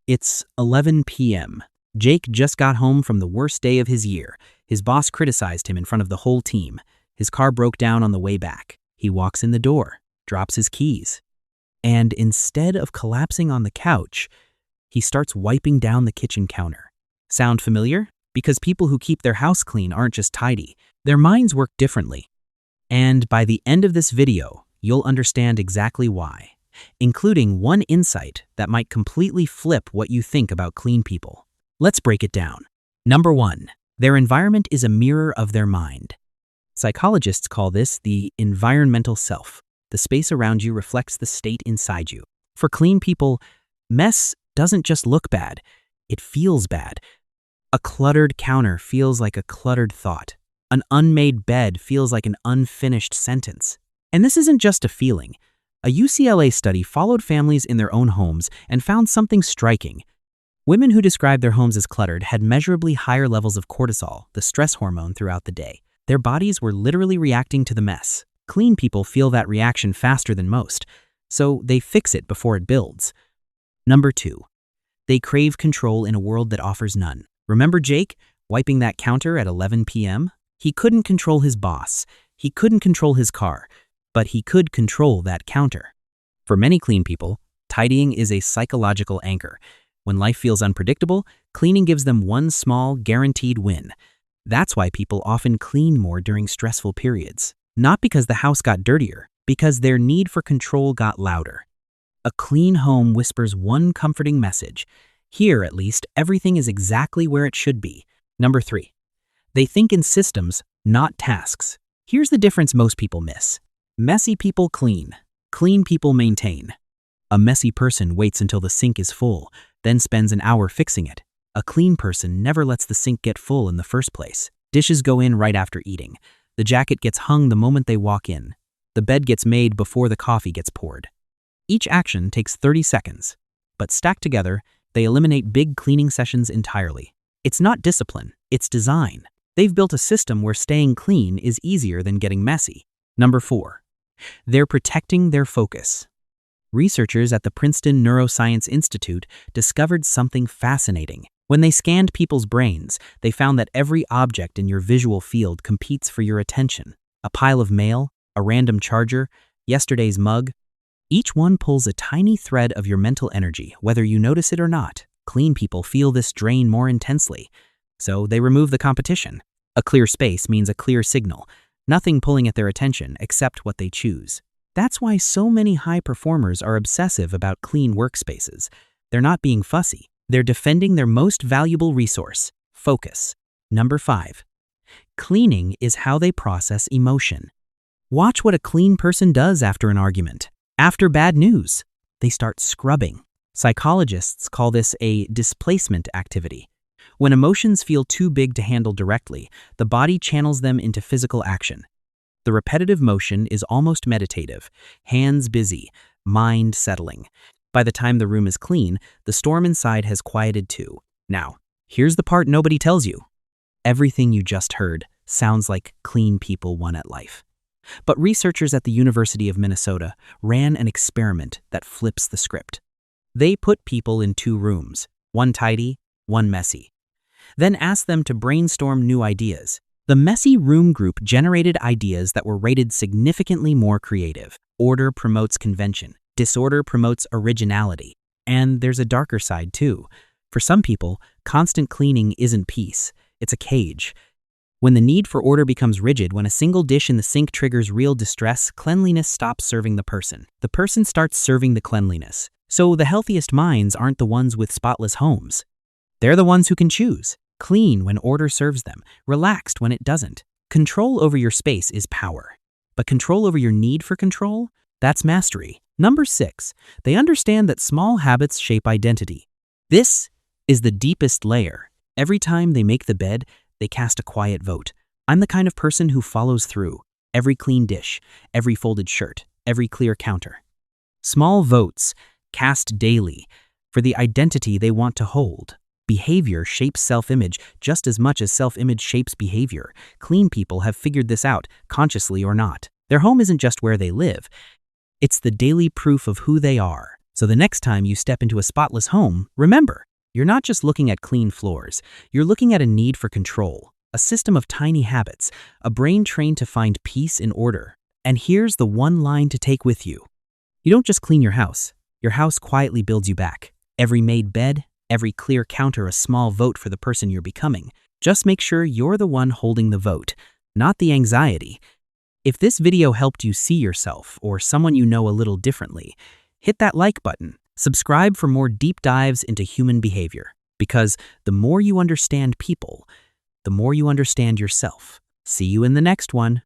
It's 11 p.m. Jake just got home from the worst day of his year. His boss criticized him in front of the whole team. His car broke down on the way back. He walks in the door, drops his keys, and instead of collapsing on the couch, he starts wiping down the kitchen counter. Sound familiar? Because people who keep their house clean aren't just tidy. Their minds work differently. And by the end of this video, you'll understand exactly why, including one insight that might completely flip what you think about clean people. Let's break it down. Number 1, their environment is a mirror of their mind. Psychologists call this the environmental self. The space around you reflects the state inside you. For clean people, mess doesn't just look bad, it feels bad. A cluttered counter feels like a cluttered thought. An unmade bed feels like an unfinished sentence. And this isn't just a feeling. A UCLA study followed families in their own homes and found something striking. Women who described their homes as cluttered had measurably higher levels of cortisol, the stress hormone, throughout the day. Their bodies were literally reacting to the mess. Clean people feel that reaction faster than most, so they fix it before it builds. Number 2, they crave control in a world that offers none. Remember Jake wiping that counter at 11 p.m.? He couldn't control his boss. He couldn't control his car, but he could control that counter. For many clean people, tidying is a psychological anchor. When life feels unpredictable, cleaning gives them one small, guaranteed win. That's why people often clean more during stressful periods. Not because the house got dirtier, because their need for control got louder. A clean home whispers one comforting message. Here, at least, everything is exactly where it should be. Number 3, they think in systems, not tasks. Here's the difference most people miss. Messy people clean. Clean people maintain. A messy person waits until the sink is full, then spends an hour fixing it. A clean person never lets the sink get full in the first place. Dishes go in right after eating. The jacket gets hung the moment they walk in. The bed gets made before the coffee gets poured. Each action takes 30 seconds, but stacked together, they eliminate big cleaning sessions entirely. It's not discipline, it's design. They've built a system where staying clean is easier than getting messy. Number 4, they're protecting their focus. Researchers at the Princeton Neuroscience Institute discovered something fascinating. When they scanned people's brains, they found that every object in your visual field competes for your attention. A pile of mail, a random charger, yesterday's mug. Each one pulls a tiny thread of your mental energy, whether you notice it or not. Clean people feel this drain more intensely, so they remove the competition. A clear space means a clear signal, nothing pulling at their attention except what they choose. That's why so many high performers are obsessive about clean workspaces. They're not being fussy. They're defending their most valuable resource, focus. Number 5, cleaning is how they process emotion. Watch what a clean person does after an argument. After bad news, they start scrubbing. Psychologists call this a displacement activity. When emotions feel too big to handle directly, the body channels them into physical action. The repetitive motion is almost meditative, hands busy, mind settling. By the time the room is clean, the storm inside has quieted too. Now, here's the part nobody tells you. Everything you just heard sounds like clean people won at life. But researchers at the University of Minnesota ran an experiment that flips the script. They put people in 2 rooms, one tidy, one messy. Then asked them to brainstorm new ideas. The messy room group generated ideas that were rated significantly more creative. Order promotes convention. Disorder promotes originality. And there's a darker side too. For some people, constant cleaning isn't peace. It's a cage. When the need for order becomes rigid, when a single dish in the sink triggers real distress, cleanliness stops serving the person. The person starts serving the cleanliness. So the healthiest minds aren't the ones with spotless homes. They're the ones who can choose. Clean when order serves them, relaxed when it doesn't. Control over your space is power. But control over your need for control? That's mastery. Number 6, they understand that small habits shape identity. This is the deepest layer. Every time they make the bed, they cast a quiet vote. I'm the kind of person who follows through. Every clean dish, every folded shirt, every clear counter. Small votes, cast daily, for the identity they want to hold. Behavior shapes self-image just as much as self-image shapes behavior. Clean people have figured this out, consciously or not. Their home isn't just where they live. It's the daily proof of who they are. So the next time you step into a spotless home, remember, you're not just looking at clean floors, you're looking at a need for control, a system of tiny habits, a brain trained to find peace in order. And here's the one line to take with you. You don't just clean your house quietly builds you back. Every made bed, every clear counter, a small vote for the person you're becoming. Just make sure you're the one holding the vote, not the anxiety. If this video helped you see yourself or someone you know a little differently, hit that like button. Subscribe for more deep dives into human behavior, because the more you understand people, the more you understand yourself. See you in the next one.